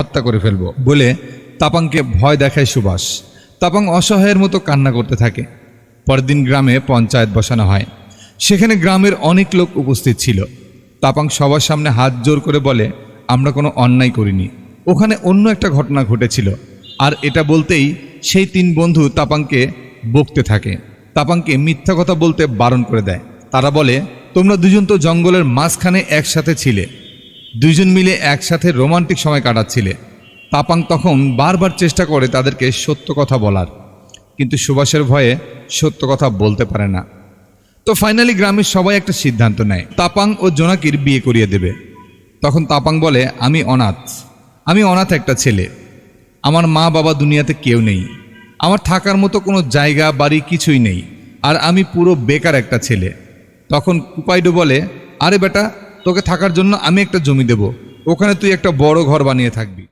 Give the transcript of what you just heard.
হত্যা করে ফেলব বলে তাপাংকে ভয় দেখায় সুভাষ। তাপাং অসহায়ের মতো কান্না করতে থাকে। পরের দিন গ্রামে পঞ্চায়েত বসানো হয়। সেখানে গ্রামের অনেক লোক উপস্থিত ছিল। তাপাং সবার সামনে হাত জোর করে বলে, আমরা কোনো অন্যায় করিনি, ওখানে অন্য একটা ঘটনা ঘটেছিল। আর এটা বলতেই সেই তিন বন্ধু তাপাংকে বকতে থাকে, তাপাংকে মিথ্যা কথা বলতে বারণ করে দেয়। তারা বলে, তোমরা দুজন তো জঙ্গলের মাঝখানে একসাথে ছিলে, দুইজন মিলে একসাথে রোমান্টিক সময় কাটাচ্ছিলে। তাপাং তখন বারবার চেষ্টা করে তাদেরকে সত্য কথা বলার, কিন্তু সুভাষের ভয়ে সত্য কথা বলতে পারে না। তো ফাইনালি গ্রামের সবাই একটা সিদ্ধান্ত নেয়, তাপাং ও জোনাকির বিয়ে করিয়ে দেবে। তখন তাপাং বলে, আমি অনাথ একটা ছেলে, আমার মা বাবা দুনিয়াতে কেউ নেই, আমার থাকার মতো কোনো জায়গা বাড়ি কিছুই নেই, আর আমি পুরো বেকার একটা ছেলে। তখন কুপাইডো বলে, আরে বেটা, তোকে থাকার জন্য আমি একটা জমি দেব, ওখানে তুই একটা বড় ঘর বানিয়ে থাকবি।